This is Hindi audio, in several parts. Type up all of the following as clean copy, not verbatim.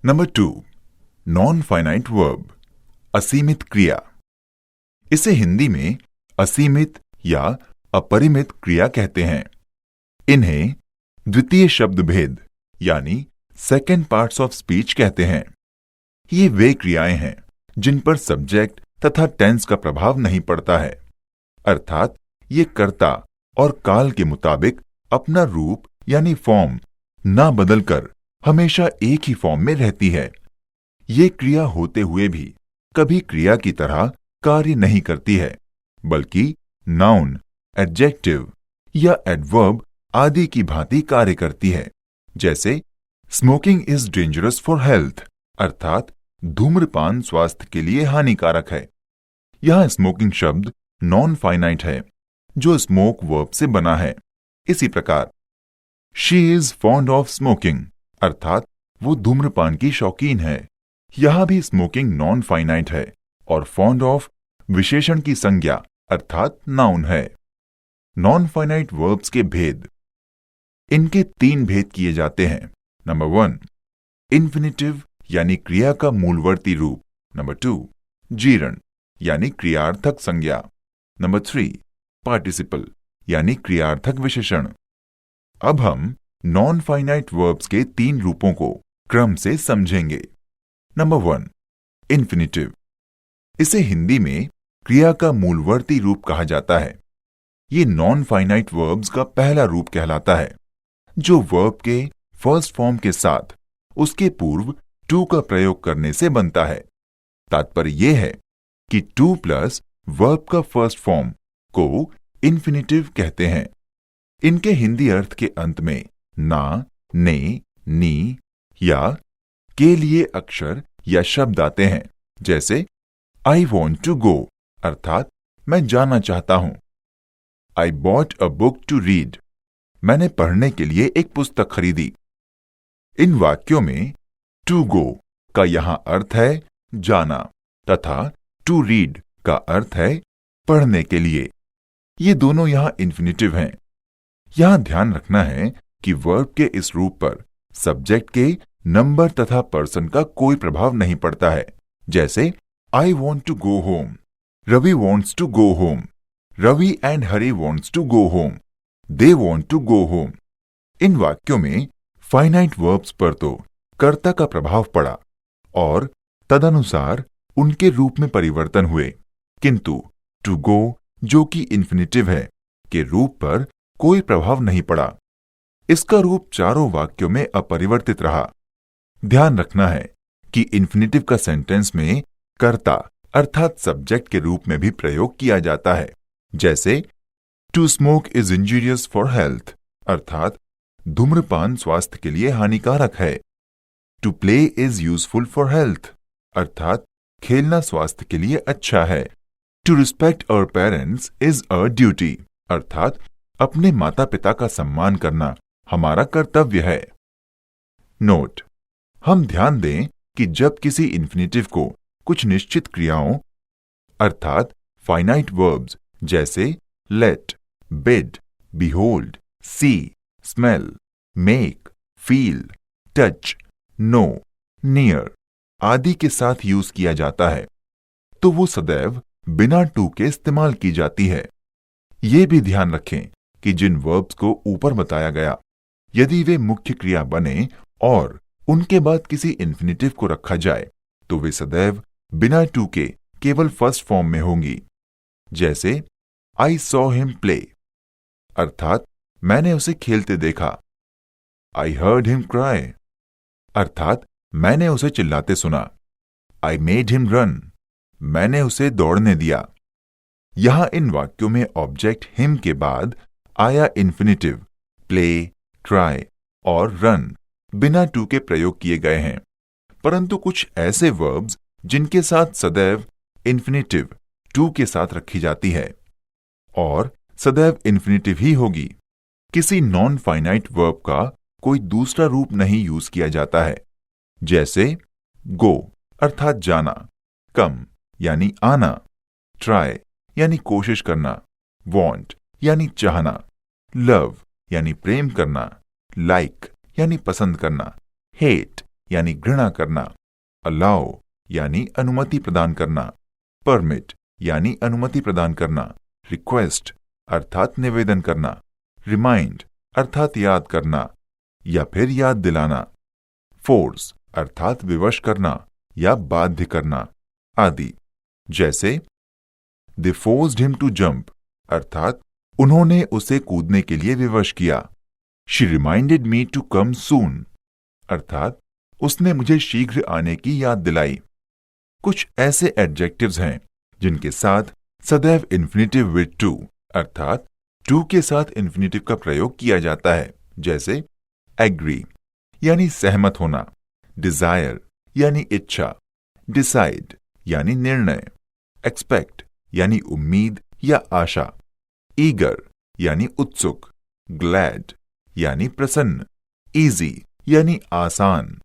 नंबर 2, नॉन फाइनाइट वर्ब, असीमित क्रिया। इसे हिंदी में असीमित या अपरिमित क्रिया कहते हैं। इन्हें द्वितीय शब्द भेद यानी सेकेंड पार्ट्स ऑफ स्पीच कहते हैं। ये वे क्रियाएं हैं जिन पर सब्जेक्ट तथा टेंस का प्रभाव नहीं पड़ता है, अर्थात ये कर्ता और काल के मुताबिक अपना रूप यानी फॉर्म ना बदलकर हमेशा एक ही फॉर्म में रहती है। ये क्रिया होते हुए भी कभी क्रिया की तरह कार्य नहीं करती है, बल्कि नाउन, एडजेक्टिव या एडवर्ब आदि की भांति कार्य करती है। जैसे smoking is dangerous for health, अर्थात धूम्रपान स्वास्थ्य के लिए हानिकारक है। यहां स्मोकिंग शब्द नॉन फाइनाइट है जो स्मोक वर्ब से बना है। इसी प्रकार she is fond of smoking, अर्थात वो धूम्रपान की शौकीन है। यहां भी स्मोकिंग नॉन फाइनाइट है और फॉन्ड ऑफ विशेषण की संज्ञा अर्थात नाउन है। नॉन फाइनाइट वर्ब्स के भेद, इनके 3 भेद किए जाते हैं। नंबर 1, इन्फिनिटिव यानी क्रिया का मूलवर्ती रूप। नंबर 2, जीरण यानी क्रियार्थक संज्ञा। नंबर 3, पार्टिसिपल यानी क्रियार्थक विशेषण। अब हम नॉन फाइनाइट वर्ब्स के 3 रूपों को क्रम से समझेंगे। Number 1, infinitive. इसे हिंदी में क्रिया का मूलवर्ती रूप कहा जाता है। ये नॉन फाइनाइट वर्ब्स का पहला रूप कहलाता है, जो वर्ब के फर्स्ट फॉर्म के साथ उसके पूर्व टू का प्रयोग करने से बनता है। तात्पर्य यह है कि टू प्लस वर्ब का फर्स्ट फॉर्म को इन्फिनिटिव कहते हैं। इनके हिंदी अर्थ के अंत में ना, ने, नी या के लिए अक्षर या शब्द आते हैं। जैसे आई वॉन्ट टू गो, अर्थात मैं जाना चाहता हूं। I bought a book to read, मैंने पढ़ने के लिए एक पुस्तक खरीदी। इन वाक्यों में टू गो का यहां अर्थ है जाना तथा टू रीड का अर्थ है पढ़ने के लिए। ये दोनों यहां इन्फिनिटिव हैं। यहां ध्यान रखना है कि वर्ब के इस रूप पर सब्जेक्ट के नंबर तथा पर्सन का कोई प्रभाव नहीं पड़ता है। जैसे I want to go home, Ravi wants to go home, Ravi and Hari wants to go home, they want to go home. इन वाक्यों में फाइनाइट वर्ब्स पर तो कर्ता का प्रभाव पड़ा और तदनुसार उनके रूप में परिवर्तन हुए, किंतु टू गो जो कि इन्फिनिटिव है के रूप पर कोई प्रभाव नहीं पड़ा। इसका रूप चारों वाक्यों में अपरिवर्तित रहा। ध्यान रखना है कि इन्फिनिटिव का सेंटेंस में कर्ता अर्थात सब्जेक्ट के रूप में भी प्रयोग किया जाता है। जैसे to smoke is injurious for health, अर्थात धूम्रपान स्वास्थ्य के लिए हानिकारक है। To play is useful for health, अर्थात खेलना स्वास्थ्य के लिए अच्छा है। To respect our parents is a duty, अर्थात अपने माता पिता का सम्मान करना हमारा कर्तव्य है। नोट, हम ध्यान दें कि जब किसी इन्फिनिटिव को कुछ निश्चित क्रियाओं अर्थात फाइनाइट वर्ब्स जैसे let, bid, behold, see, smell, make, feel, touch, know, near आदि के साथ यूज किया जाता है तो वो सदैव बिना टू के इस्तेमाल की जाती है। ये भी ध्यान रखें कि जिन वर्ब्स को ऊपर बताया गया, यदि वे मुख्य क्रिया बने और उनके बाद किसी इन्फिनिटिव को रखा जाए तो वे सदैव बिना टू के केवल फर्स्ट फॉर्म में होंगी। जैसे आई सॉ हिम प्ले, अर्थात मैंने उसे खेलते देखा। आई हर्ड हिम क्राई, अर्थात मैंने उसे चिल्लाते सुना। आई मेड हिम रन, मैंने उसे दौड़ने दिया। यहां इन वाक्यों में ऑब्जेक्ट हिम के बाद आया इन्फिनिटिव प्ले, ट्राई और रन बिना टू के प्रयोग किए गए हैं, परंतु कुछ ऐसे वर्ब्स जिनके साथ सदैव इन्फिनिटिव टू के साथ रखी जाती है और सदैव इन्फिनिटिव ही होगी। किसी नॉन फाइनाइट वर्ब का कोई दूसरा रूप नहीं यूज किया जाता है। जैसे गो अर्थात जाना, कम यानी आना, ट्राई यानी कोशिश करना, वॉन्ट यानी चाहना, लव यानी प्रेम करना, लाइक यानी पसंद करना, हेट यानी घृणा करना, अलाउ यानी अनुमति प्रदान करना, परमिट यानी अनुमति प्रदान करना, रिक्वेस्ट अर्थात निवेदन करना, रिमाइंड अर्थात याद करना या फिर याद दिलाना, फोर्स अर्थात विवश करना या बाध्य करना आदि। जैसे they forced him to jump अर्थात उन्होंने उसे कूदने के लिए विवश किया। She reminded me to come soon अर्थात उसने मुझे शीघ्र आने की याद दिलाई। कुछ ऐसे एडजेक्टिव्स हैं जिनके साथ सदैव इन्फिनेटिव विद टू अर्थात टू के साथ इन्फिनेटिव का प्रयोग किया जाता है। जैसे एग्री यानी सहमत होना, डिजायर यानी इच्छा, डिसाइड यानी निर्णय, एक्सपेक्ट यानी उम्मीद या आशा, ईगर यानी उत्सुक, ग्लैड यानी प्रसन्न, इजी यानी आसान,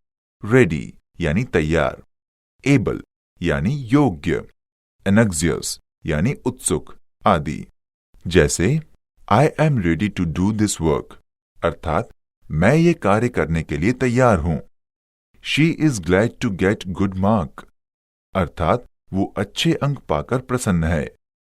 रेडी यानी तैयार, एबल यानी योग्य, एनक्सियस यानी उत्सुक आदि। जैसे I am ready to do this work अर्थात मैं ये कार्य करने के लिए तैयार हूं। She is glad to get good mark अर्थात वो अच्छे अंक पाकर प्रसन्न है।